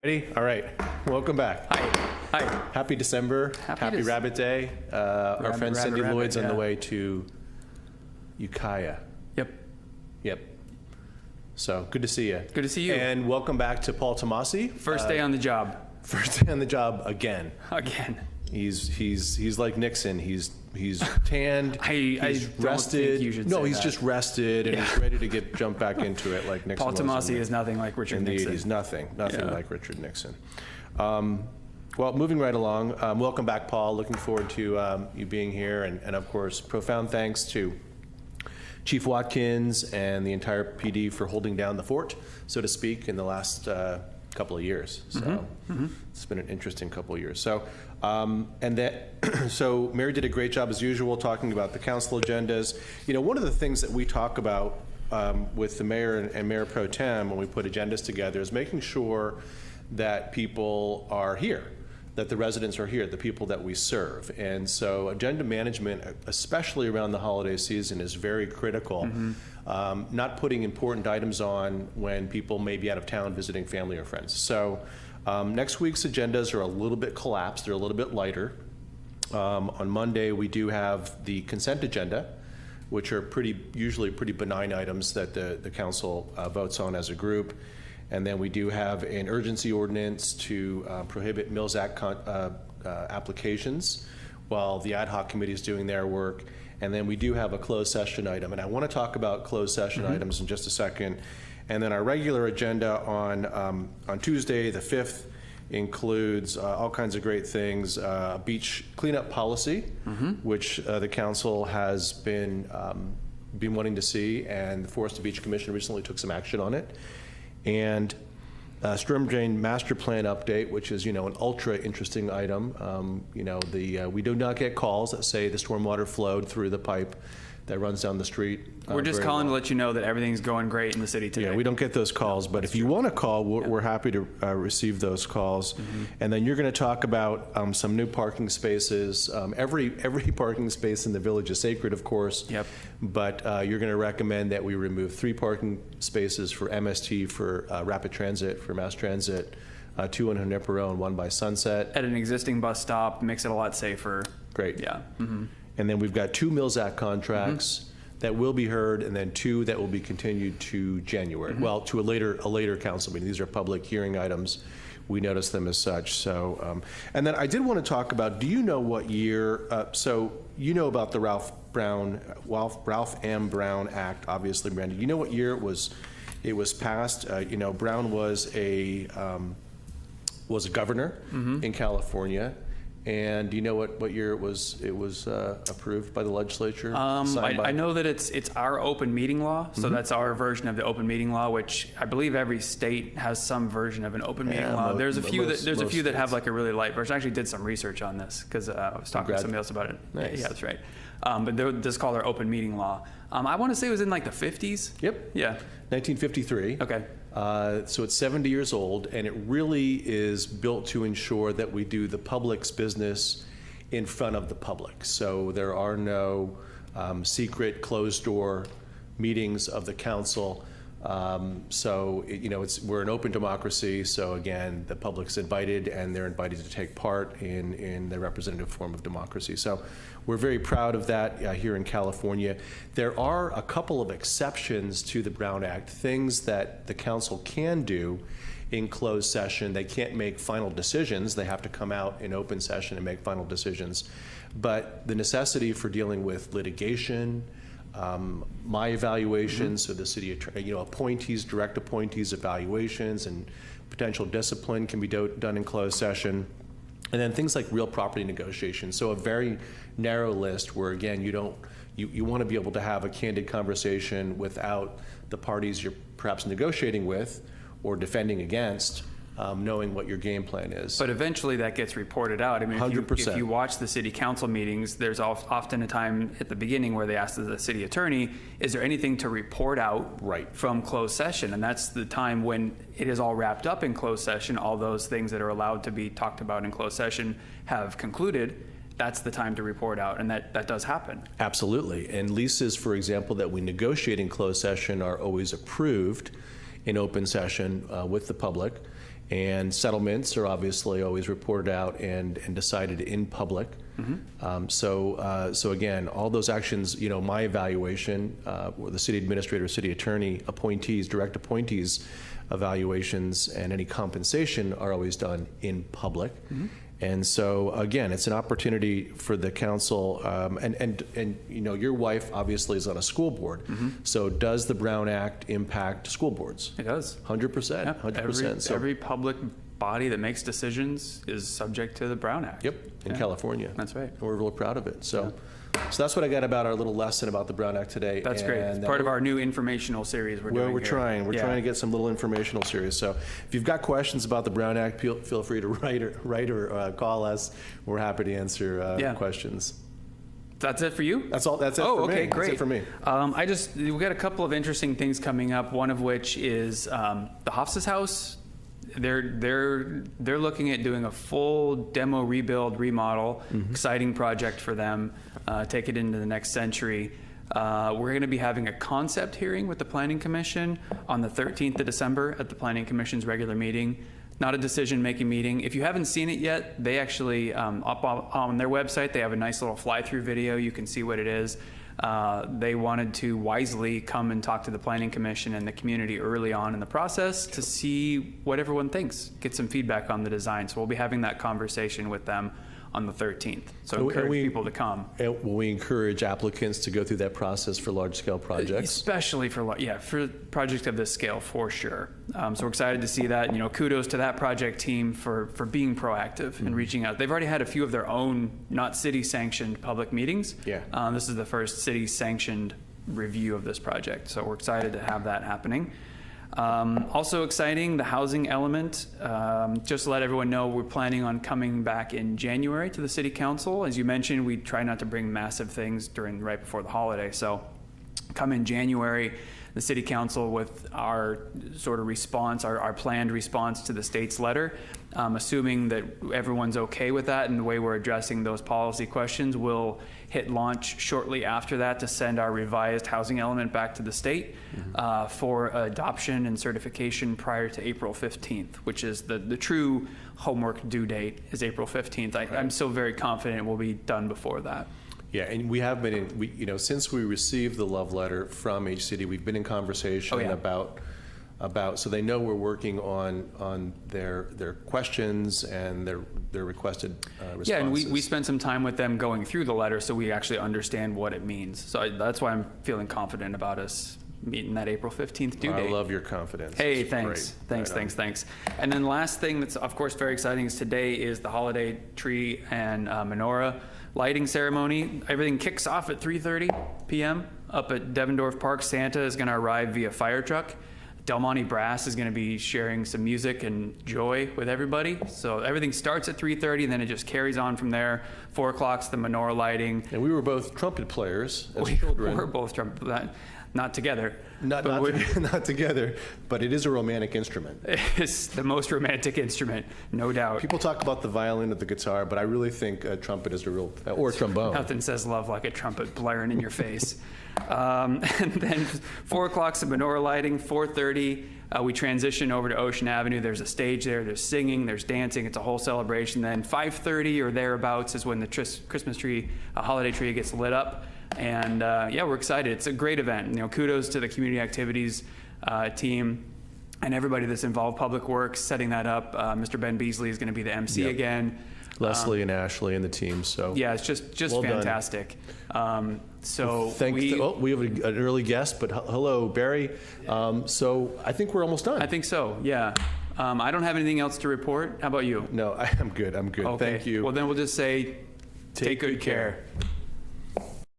Ready? All right. Welcome back. Hi. Happy December. Happy Rabbit Day. Our friend Cindy Lloyd's on the way to Ukiah. Yep. So good to see you. Good to see you. And welcome back to Paul Tomasi. First day on the job. First day on the job again. He's like Nixon. He's tanned. He's rested. He's just rested and he's ready to jump back into it like Nixon. Paul Tomasi is nothing like Richard Nixon. Indeed, he's nothing like Richard Nixon. Well, moving right along. Welcome back, Paul. Looking forward to you being here, and of course, profound thanks to Chief Watkins and the entire PD for holding down the fort, so to speak, in the last couple of years. So it's been an interesting couple of years. So so Mary did a great job as usual talking about the council agendas. You know, one of the things that we talk about with the mayor and Mayor Pro Tem when we put agendas together is making sure that people are here, that the residents are here, the people that we serve. And so agenda management, especially around the holiday season, is very critical. Not putting important items on when people may be out of town visiting family or friends. So next week's agendas are a little bit collapsed. They're a little bit lighter. On Monday, we do have the consent agenda, which are usually pretty benign items that the council votes on as a group. And then we do have an urgency ordinance to prohibit Mills Act applications while the ad hoc committee is doing their work. And then we do have a closed session item. And I want to talk about closed session items in just a second. And then our regular agenda on Tuesday, the 5th, includes all kinds of great things. Beach cleanup policy, which the council has been wanting to see, and the Forest and Beach Commission recently took some action on it. And storm drain master plan update, which is, an ultra interesting item. We do not get calls that say the stormwater flowed through the pipe that runs down the street. We're just calling to let you know that everything's going great in the city today. Yeah, we don't get those calls, but if you want to call, we're happy to receive those calls. And then you're going to talk about some new parking spaces. Every parking space in the village is sacred, of course. But you're going to recommend that we remove 3 parking spaces for MST, for rapid transit, for mass transit, 2 on Junipero and 1 by Sunset. At an existing bus stop, makes it a lot safer. Great. Yeah. And then we've got 2 Mills Act contracts that will be heard, and then 2 that will be continued to January. Well, to a later council meeting. These are public hearing items. We notice them as such. So, and then I did want to talk about, do you know what year, so you know about the Ralph M. Brown Act, obviously, Brandy. You know what year it was passed? Brown was a governor in California. And do you know what year it was approved by the legislature? I know that it's our open meeting law, so that's our version of the open meeting law, which I believe every state has some version of an open meeting law. There's a few that have like a really light version. I actually did some research on this because I was talking to somebody else about it. Nice. Yeah, that's right. But this is called our open meeting law. I want to say it was in like the 50s. Yep. Yeah. 1953. Okay. So it's 70 years old, and it really is built to ensure that we do the public's business in front of the public. So there are no secret closed-door meetings of the council. We're an open democracy. So again, the public's invited, and they're invited to take part in the representative form of democracy. So we're very proud of that here in California. There are a couple of exceptions to the Brown Act, things that the council can do in closed session. They can't make final decisions. They have to come out in open session and make final decisions. But the necessity for dealing with litigation, my evaluations, so the city attorney, appointees, direct appointees, evaluations, and potential discipline can be done in closed session. And then things like real property negotiations. So a very narrow list where, again, you want to be able to have a candid conversation without the parties you're perhaps negotiating with or defending against knowing what your game plan is. But eventually that gets reported out. I mean, 100%. If you watch the city council meetings, there's often a time at the beginning where they ask the city attorney, is there anything to report out from closed session? And that's the time when it is all wrapped up in closed session, all those things that are allowed to be talked about in closed session have concluded. That's the time to report out, and that does happen. Absolutely. And leases, for example, that we negotiate in closed session are always approved in open session with the public. And settlements are obviously always reported out and decided in public. So again, all those actions, my evaluation, the city administrator, city attorney, appointees, direct appointees evaluations, and any compensation are always done in public. And so again, it's an opportunity for the council, and your wife obviously is on a school board. So does the Brown Act impact school boards? It does. 100%. 100%. Every public body that makes decisions is subject to the Brown Act. Yep, in California. That's right. And we're really proud of it. So that's what I got about our little lesson about the Brown Act today. That's great. It's part of our new informational series we're doing Well, we're here. trying. We're trying to get some little informational series. So if you've got questions about the Brown Act, feel free to write or call us. We're happy to answer questions. That's it for you? That's all. That's it for me. Okay, great. That's it for me. We've got a couple of interesting things coming up. One of which is the Hofstas House. They're looking at doing a full demo, rebuild, remodel. Exciting project for them. Take it into the next century. We're going to be having a concept hearing with the Planning Commission on the 13th of December at the Planning Commission's regular meeting. Not a decision-making meeting. If you haven't seen it yet, they actually, up on their website, they have a nice little fly-through video. You can see what it is. They wanted to wisely come and talk to the Planning Commission and the community early on in the process to see what everyone thinks, get some feedback on the design. So we'll be having that conversation with them on the 13th. So encourage people to come. And will we encourage applicants to go through that process for large-scale projects? Especially for projects of this scale, for sure. So we're excited to see that. Kudos to that project team for being proactive and reaching out. They've already had a few of their own, not city-sanctioned public meetings. This is the first city-sanctioned review of this project. So we're excited to have that happening. Also exciting, the housing element. Just to let everyone know, we're planning on coming back in January to the City Council. As you mentioned, we try not to bring massive things right before the holiday. So come in January, the City Council with our sort of response, our planned response to the state's letter. Assuming that everyone's okay with that and the way we're addressing those policy questions, we'll hit launch shortly after that to send our revised housing element back to the state for adoption and certification prior to April 15th, which is the true homework due date is April 15th. I'm so very confident we'll be done before that. Yeah, and we have been since we received the love letter from HCD, we've been in conversation about, so they know we're working on their questions and their requested responses. Yeah, and we spent some time with them going through the letter so we actually understand what it means. So that's why I'm feeling confident about us meeting that April 15th due date. I love your confidence. Hey, thanks. Thanks. And then last thing that's of course very exciting is today is the holiday tree and menorah lighting ceremony. Everything kicks off at 3:30 p.m. up at Devendorf Park. Santa is going to arrive via fire truck. Del Monte Brass is going to be sharing some music and joy with everybody. So everything starts at 3:30, and then it just carries on from there. 4 o'clock's the menorah lighting. And we were both trumpet players as children. We were both trumpet, not together. Not together, but it is a romantic instrument. It's the most romantic instrument, no doubt. People talk about the violin or the guitar, but I really think a trumpet is or a trombone. Nothing says love like a trumpet blaring in your face. And then 4 o'clock's the menorah lighting. 4:30, we transition over to Ocean Avenue. There's a stage there. There's singing. There's dancing. It's a whole celebration. Then 5:30 or thereabouts is when the Christmas tree, holiday tree gets lit up. And we're excited. It's a great event. Kudos to the community activities team and everybody that's involved. Public Works setting that up. Mr. Ben Beasley is going to be the MC again. Leslie and Ashley and the team. So yeah, it's just well fantastic. So we have an early guest, but hello, Barry. So I think we're almost done. I think so. Yeah. I don't have anything else to report. How about you? No, I'm good. Okay. Thank you. Well, then we'll just say, take good care.